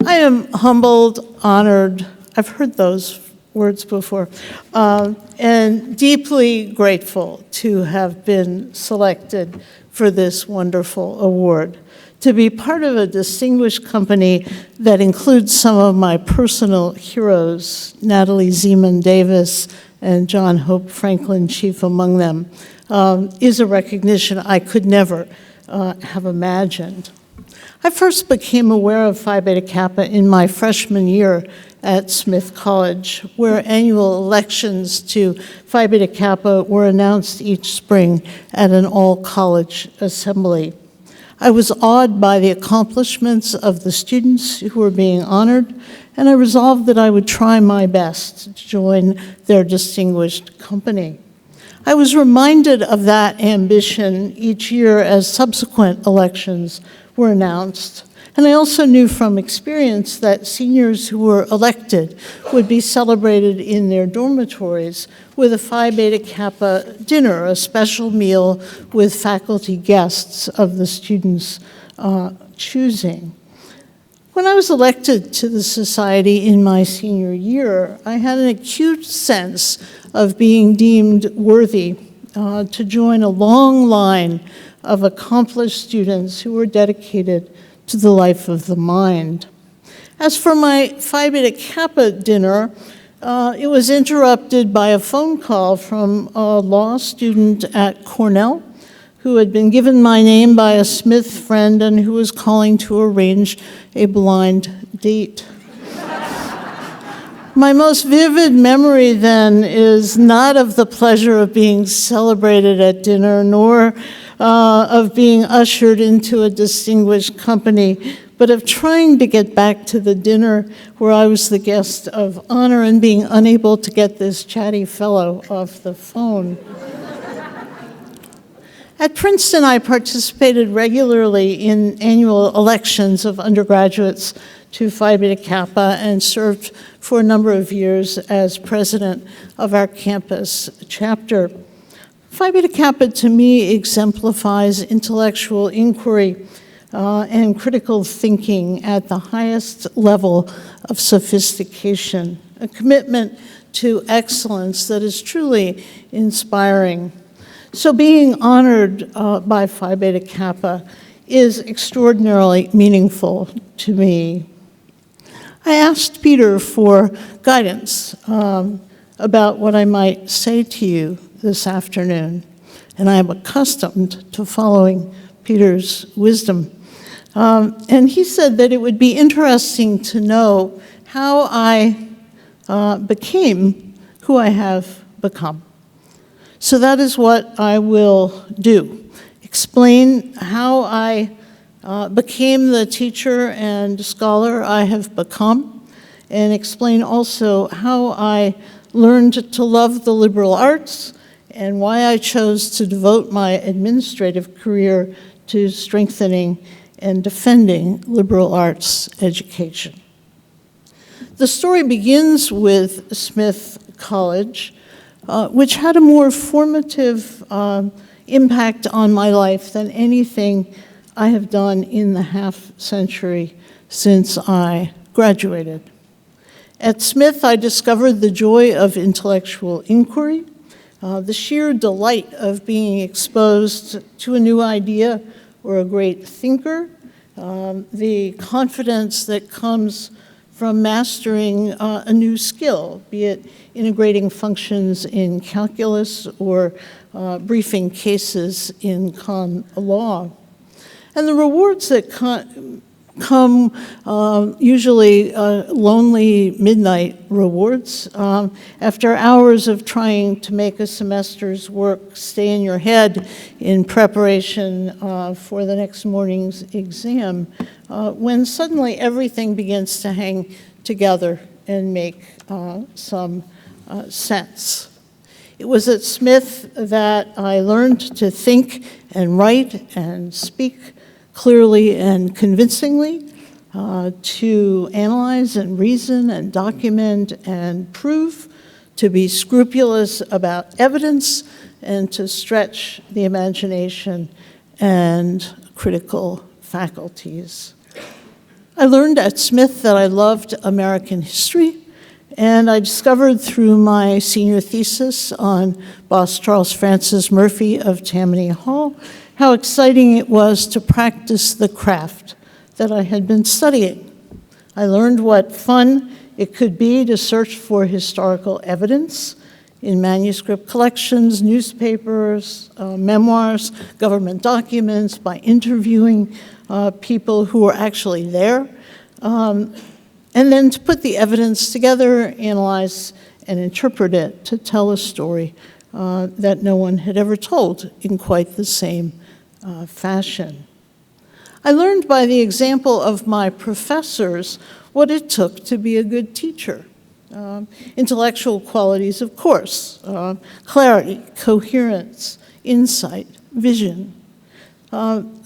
I am humbled, honored, I've heard those words before, and deeply grateful to have been selected for this wonderful award. To be part of a distinguished company that includes some of my personal heroes, Natalie Zeman Davis and John Hope Franklin, chief among them, is a recognition I could never have imagined. I first became aware of Phi Beta Kappa in my freshman year at Smith College, where annual elections to Phi Beta Kappa were announced each spring at an all-college assembly. I was awed by the accomplishments of the students who were being honored, and I resolved that I would try my best to join their distinguished company. I was reminded of that ambition each year as subsequent elections were announced, and I also knew from experience that seniors who were elected would be celebrated in their dormitories with a Phi Beta Kappa dinner, a special meal with faculty guests of the students' choosing. When I was elected to the society in my senior year, I had an acute sense of being deemed worthy to join a long line of accomplished students who were dedicated to the life of the mind. As for my Phi Beta Kappa dinner, it was interrupted by a phone call from a law student at Cornell who had been given my name by a Smith friend and who was calling to arrange a blind date. My most vivid memory then is not of the pleasure of being celebrated at dinner, nor of being ushered into a distinguished company, but of trying to get back to the dinner where I was the guest of honor and being unable to get this chatty fellow off the phone. At Princeton, I participated regularly in annual elections of undergraduates to Phi Beta Kappa and served for a number of years as president of our campus chapter. Phi Beta Kappa, to me, exemplifies intellectual inquiry and critical thinking at the highest level of sophistication, a commitment to excellence that is truly inspiring. So being honored by Phi Beta Kappa is extraordinarily meaningful to me. I asked Peter for guidance about what I might say to you this afternoon, and I am accustomed to following Peter's wisdom. And he said that it would be interesting to know how I became who I have become. So that is what I will do. Explain how I became the teacher and scholar I have become, and explain also how I learned to love the liberal arts and why I chose to devote my administrative career to strengthening and defending liberal arts education. The story begins with Smith College, which had a more formative impact on my life than anything I have done in the half-century since I graduated. At Smith, I discovered the joy of intellectual inquiry, the sheer delight of being exposed to a new idea or a great thinker, the confidence that comes from mastering a new skill, be it integrating functions in calculus or briefing cases in con law. And the rewards that come usually lonely midnight rewards. After hours of trying to make a semester's work stay in your head in preparation for the next morning's exam, when suddenly everything begins to hang together and make some sense. It was at Smith that I learned to think and write and speak clearly and convincingly, to analyze and reason and document and prove, to be scrupulous about evidence, and to stretch the imagination and critical faculties. I learned at Smith that I loved American history, and I discovered through my senior thesis on boss Charles Francis Murphy of Tammany Hall how exciting it was to practice the craft that I had been studying. I learned what fun it could be to search for historical evidence in manuscript collections, newspapers, memoirs, government documents, by interviewing people who were actually there, and then to put the evidence together, analyze, and interpret it to tell a story that no one had ever told in quite the same fashion. I learned by the example of my professors what it took to be a good teacher. Intellectual qualities, of course, clarity, coherence, insight, vision.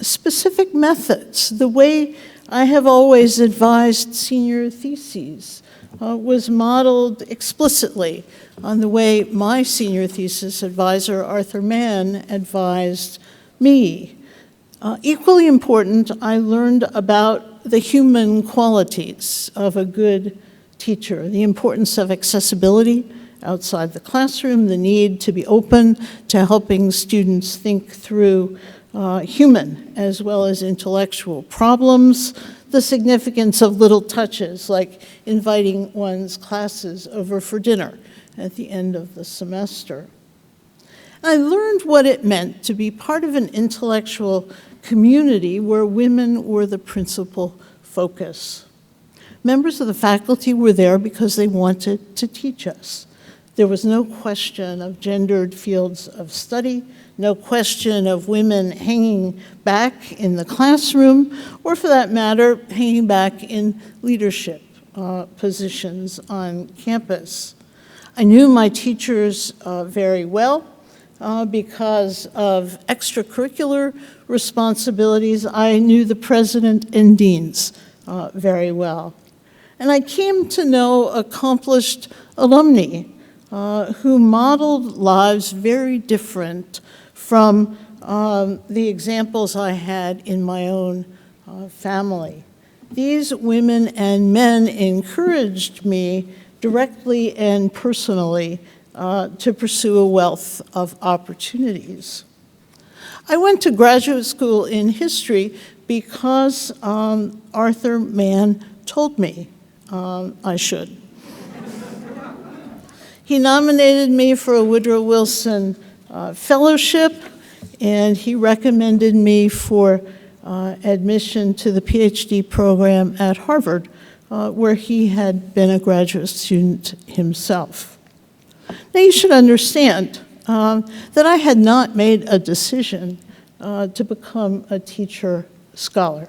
Specific methods, the way I have always advised senior theses was modeled explicitly on the way my senior thesis advisor, Arthur Mann, advised me. Equally important, I learned about the human qualities of a good teacher, the importance of accessibility outside the classroom, the need to be open to helping students think through human as well as intellectual problems, the significance of little touches like inviting one's classes over for dinner at the end of the semester. I learned what it meant to be part of an intellectual community where women were the principal focus. Members of the faculty were there because they wanted to teach us. There was no question of gendered fields of study, no question of women hanging back in the classroom, or for that matter, hanging back in leadership positions on campus. I knew my teachers very well because of extracurricular responsibilities. I knew the president and deans very well. And I came to know accomplished alumni who modeled lives very different from the examples I had in my own family. These women and men encouraged me directly and personally to pursue a wealth of opportunities. I went to graduate school in history because Arthur Mann told me I should. He nominated me for a Woodrow Wilson fellowship, and he recommended me for admission to the PhD program at Harvard, where he had been a graduate student himself. Now you should understand that I had not made a decision to become a teacher scholar.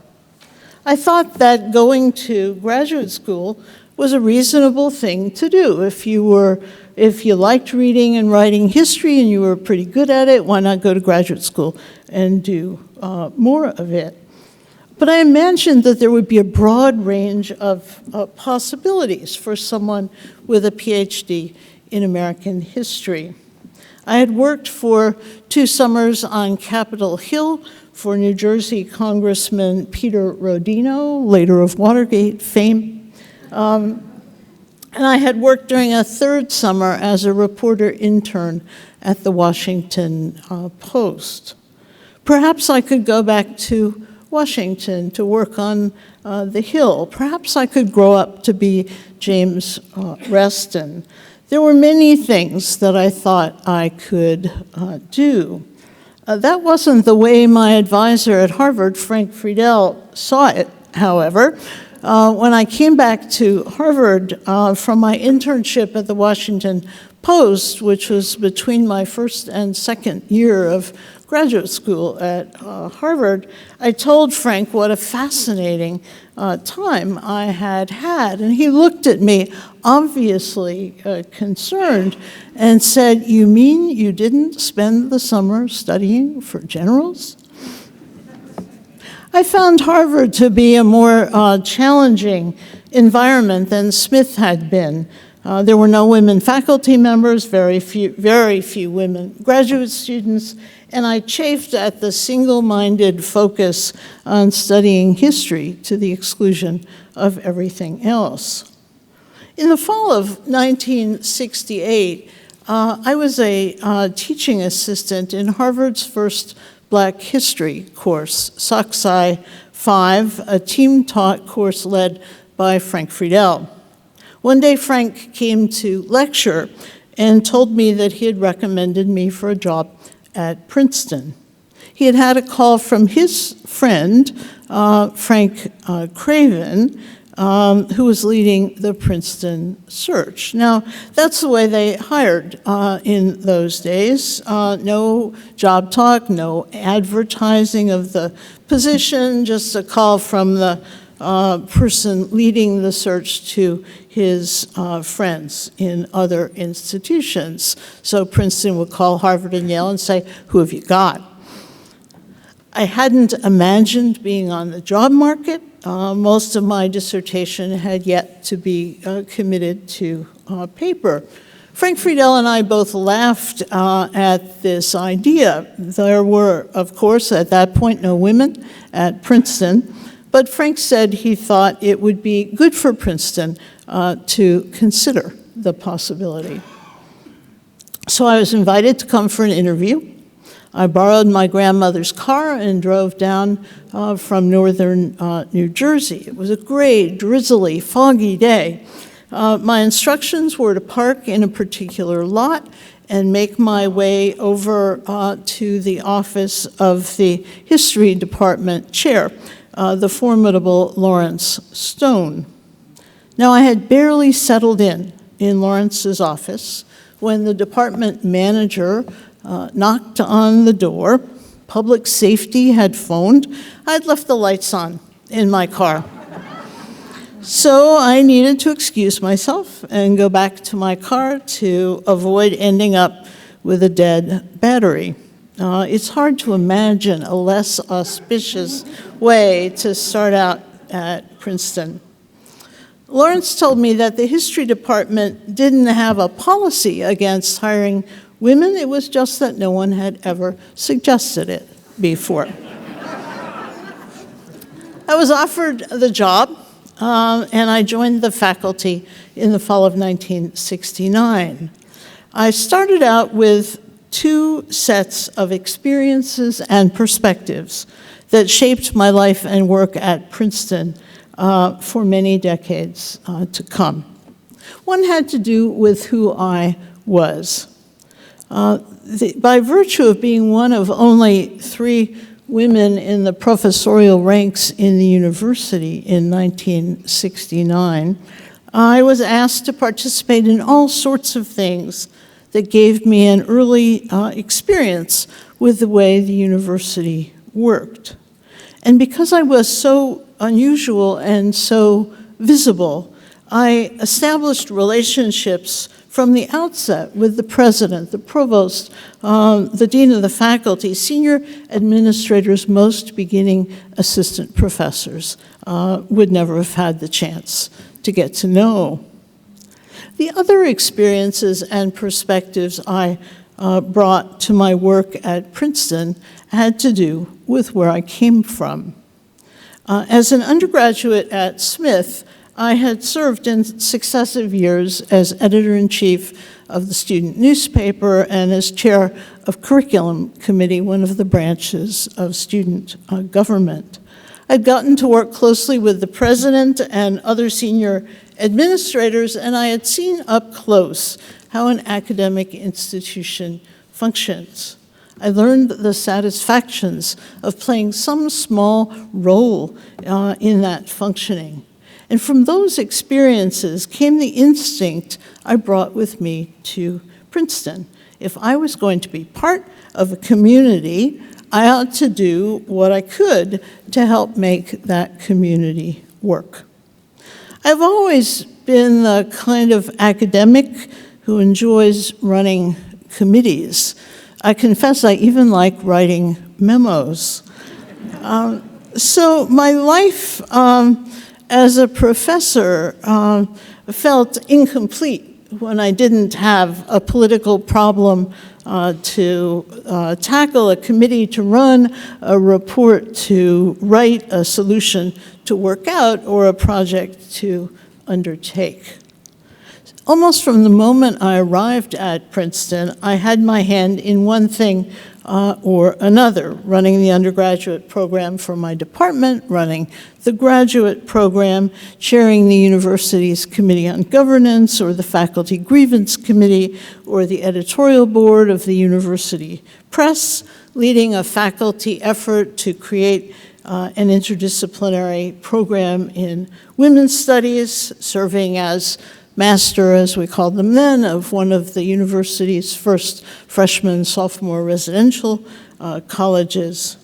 I thought that going to graduate school was a reasonable thing to do. If you liked reading and writing history and you were pretty good at it, why not go to graduate school and do more of it? But I imagined that there would be a broad range of possibilities for someone with a PhD in American history. I had worked for 2 summers on Capitol Hill for New Jersey Congressman Peter Rodino, later of Watergate fame. And I had worked during a 3rd summer as a reporter intern at the Washington Post. Perhaps I could go back to Washington to work on the Hill. Perhaps I could grow up to be James Reston. There were many things that I thought I could do. That wasn't the way my advisor at Harvard, Frank Friedel, saw it, however. When I came back to Harvard from my internship at the Washington Post, which was between my first and second year of graduate school at Harvard, I told Frank what a fascinating time I had had. And he looked at me, obviously concerned, and said, "You mean you didn't spend the summer studying for generals?" I found Harvard to be a more challenging environment than Smith had been. There were no women faculty members, very few women graduate students, and I chafed at the single-minded focus on studying history to the exclusion of everything else. In the fall of 1968, I was a teaching assistant in Harvard's first Black History course, Soc-Sci 5, a team-taught course led by Frank Friedel. One day, Frank came to lecture and told me that he had recommended me for a job at Princeton. He had had a call from his friend, Frank Craven, who was leading the Princeton search. Now, that's the way they hired in those days. No job talk, no advertising of the position, just a call from the person leading the search to his friends in other institutions. So Princeton would call Harvard and Yale and say, "Who have you got?" I hadn't imagined being on the job market. Most of my dissertation had yet to be committed to paper. Frank Friedel and I both laughed at this idea. There were, of course, at that point, no women at Princeton, but Frank said he thought it would be good for Princeton to consider the possibility. So I was invited to come for an interview. I borrowed my grandmother's car and drove down from northern New Jersey. It was a gray, drizzly, foggy day. My instructions were to park in a particular lot and make my way over to the office of the history department chair, the formidable Lawrence Stone. Now, I had barely settled in Lawrence's office when the department manager knocked on the door. Public safety had phoned. I'd left the lights on in my car. So I needed to excuse myself and go back to my car to avoid ending up with a dead battery. It's hard to imagine a less auspicious way to start out at Princeton. Lawrence told me that the history department didn't have a policy against hiring women. It was just that no one had ever suggested it before. I was offered the job, and I joined the faculty in the fall of 1969. I started out with two sets of experiences and perspectives that shaped my life and work at Princeton for many decades to come. One had to do with who I was. By virtue of being one of only 3 women in the professorial ranks in the university in 1969, I was asked to participate in all sorts of things that gave me an early experience with the way the university worked. And because I was so unusual and so visible, I established relationships from the outset with the president, the provost, the dean of the faculty, senior administrators, most beginning assistant professors would never have had the chance to get to know. The other experiences and perspectives I brought to my work at Princeton had to do with where I came from. As an undergraduate at Smith, I had served in successive years as editor-in-chief of the student newspaper and as chair of curriculum committee, one of the branches of student government. I'd gotten to work closely with the president and other senior administrators, and I had seen up close how an academic institution functions. I learned the satisfactions of playing some small role in that functioning. And from those experiences came the instinct I brought with me to Princeton. If I was going to be part of a community, I ought to do what I could to help make that community work. I've always been the kind of academic who enjoys running committees. I confess I even like writing memos. So my life as a professor felt incomplete when I didn't have a political problem to tackle, a committee to run, a report to write, a solution to work out, or a project to undertake. Almost from the moment I arrived at Princeton, I had my hand in one thing or another, running the undergraduate program for my department, running the graduate program, chairing the university's Committee on Governance, or the Faculty Grievance Committee, or the editorial board of the university press, leading a faculty effort to create an interdisciplinary program in women's studies, serving as master, as we called them then, of one of the university's first freshman, sophomore residential colleges.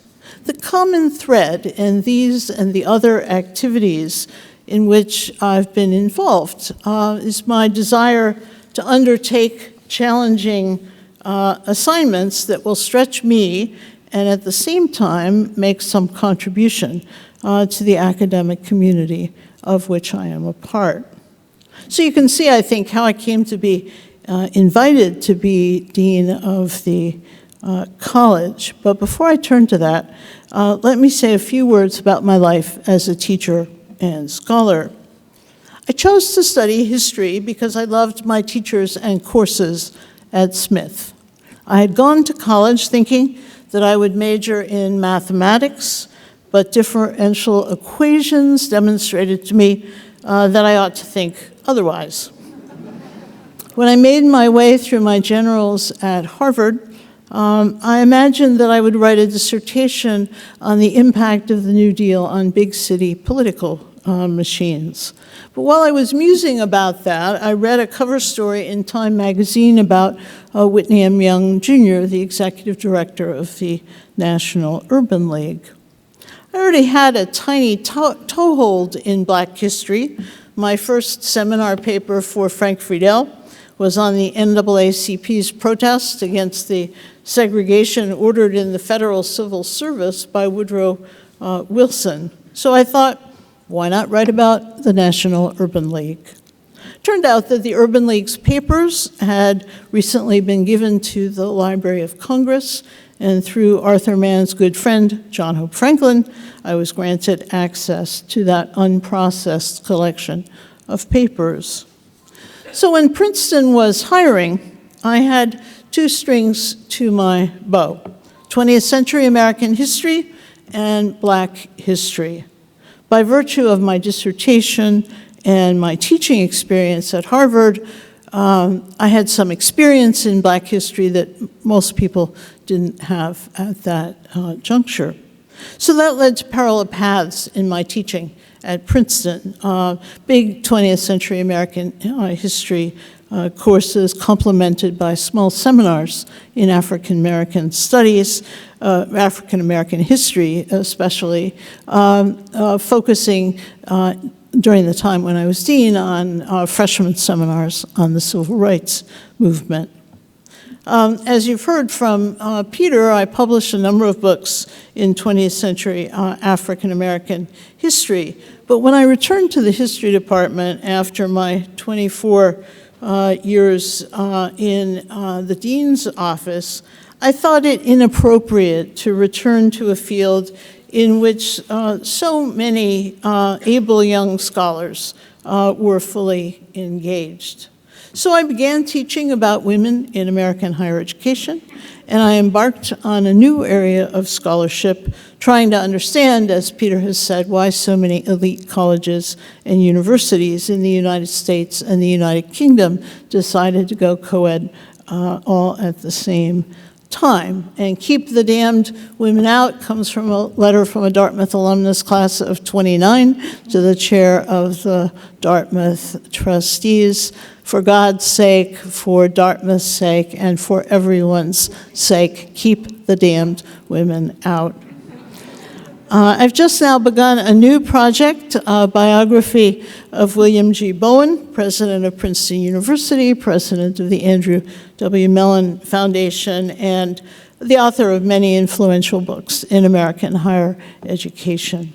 The common thread in these and the other activities in which I've been involved is my desire to undertake challenging assignments that will stretch me and at the same time make some contribution to the academic community of which I am a part. So you can see, I think, how I came to be invited to be dean of the college. But before I turn to that, let me say a few words about my life as a teacher and scholar. I chose to study history because I loved my teachers and courses at Smith. I had gone to college thinking that I would major in mathematics, but differential equations demonstrated to me that I ought to think otherwise. When I made my way through my generals at Harvard, I imagined that I would write a dissertation on the impact of the New Deal on big city political machines. But while I was musing about that, I read a cover story in Time magazine about Whitney M. Young, Jr., the executive director of the National Urban League. I already had a tiny toehold in Black history. My first seminar paper for Frank Friedel was on the NAACP's protest against the segregation ordered in the Federal Civil Service by Woodrow Wilson. So I thought, why not write about the National Urban League? Turned out that the Urban League's papers had recently been given to the Library of Congress, and through Arthur Mann's good friend, John Hope Franklin, I was granted access to that unprocessed collection of papers. So when Princeton was hiring, I had two strings to my bow: 20th century American history and Black history. By virtue of my dissertation and my teaching experience at Harvard, I had some experience in Black history that most people didn't have at that juncture. So that led to parallel paths in my teaching at Princeton. Big 20th century American history courses complemented by small seminars in African American studies, African American history especially, focusing during the time when I was dean on freshman seminars on the civil rights movement. As you've heard from Peter, I published a number of books in 20th century African American history. But when I returned to the history department after my 24 years in the dean's office, I thought it inappropriate to return to a field in which so many able young scholars were fully engaged. So I began teaching about women in American higher education, and I embarked on a new area of scholarship, trying to understand, as Peter has said, why so many elite colleges and universities in the United States and the United Kingdom decided to go co-ed all at the same time. And Keep the Damned Women Out comes from a letter from a Dartmouth alumnus class of 29 to the chair of the Dartmouth trustees. For God's sake, for Dartmouth's sake, and for everyone's sake, keep the damned women out. I've just now begun a new project, a biography of William G. Bowen, president of Princeton University, president of the Andrew W. Mellon Foundation, and the author of many influential books in American higher education.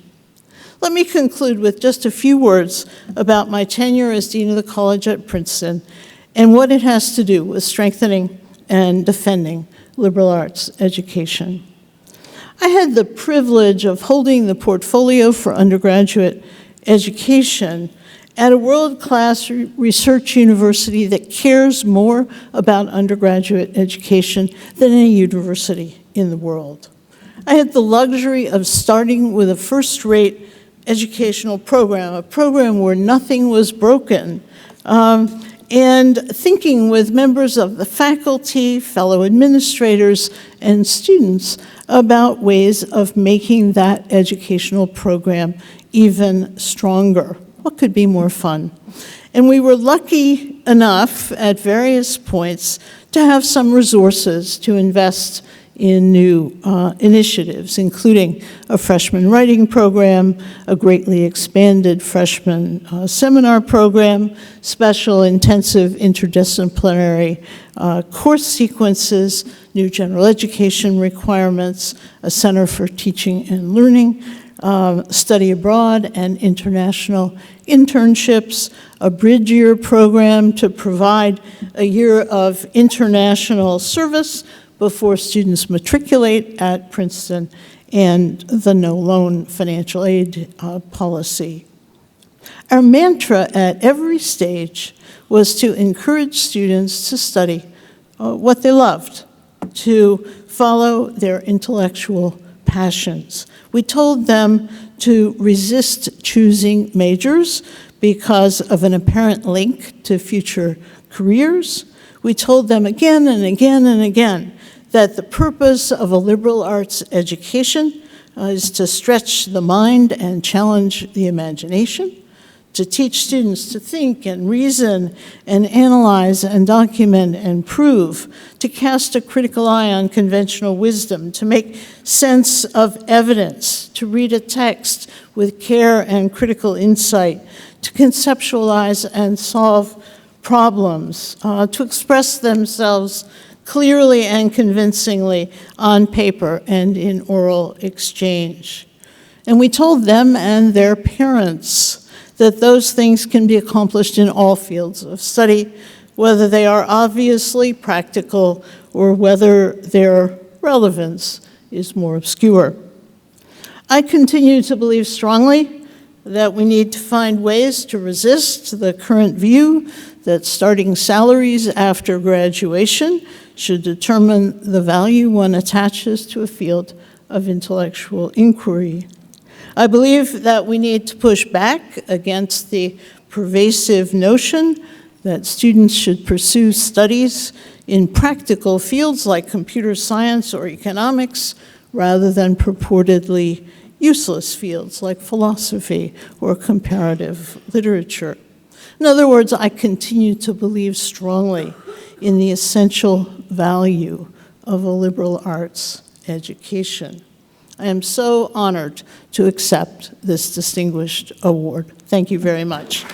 Let me conclude with just a few words about my tenure as dean of the college at Princeton and what it has to do with strengthening and defending liberal arts education. I had the privilege of holding the portfolio for undergraduate education at a world-class research university that cares more about undergraduate education than any university in the world. I had the luxury of starting with a first-rate educational program, a program where nothing was broken, and thinking with members of the faculty, fellow administrators, and students about ways of making that educational program even stronger. What could be more fun? And we were lucky enough at various points to have some resources to invest in new initiatives, including a freshman writing program, a greatly expanded freshman seminar program, special intensive interdisciplinary course sequences, new general education requirements, a center for teaching and learning, study abroad and international internships, a bridge year program to provide a year of international service before students matriculate at Princeton, and the no-loan financial aid policy. Our mantra at every stage was to encourage students to study what they loved, to follow their intellectual passions. We told them to resist choosing majors because of an apparent link to future careers. We told them again and again and again that the purpose of a liberal arts education is to stretch the mind and challenge the imagination, to teach students to think and reason and analyze and document and prove, to cast a critical eye on conventional wisdom, to make sense of evidence, to read a text with care and critical insight, to conceptualize and solve problems, to express themselves clearly and convincingly on paper and in oral exchange. And we told them and their parents that those things can be accomplished in all fields of study, whether they are obviously practical or whether their relevance is more obscure. I continue to believe strongly that we need to find ways to resist the current view that starting salaries after graduation should determine the value one attaches to a field of intellectual inquiry. I believe that we need to push back against the pervasive notion that students should pursue studies in practical fields like computer science or economics rather than purportedly useless fields like philosophy or comparative literature. In other words, I continue to believe strongly in the essential value of a liberal arts education. I am so honored to accept this distinguished award. Thank you very much.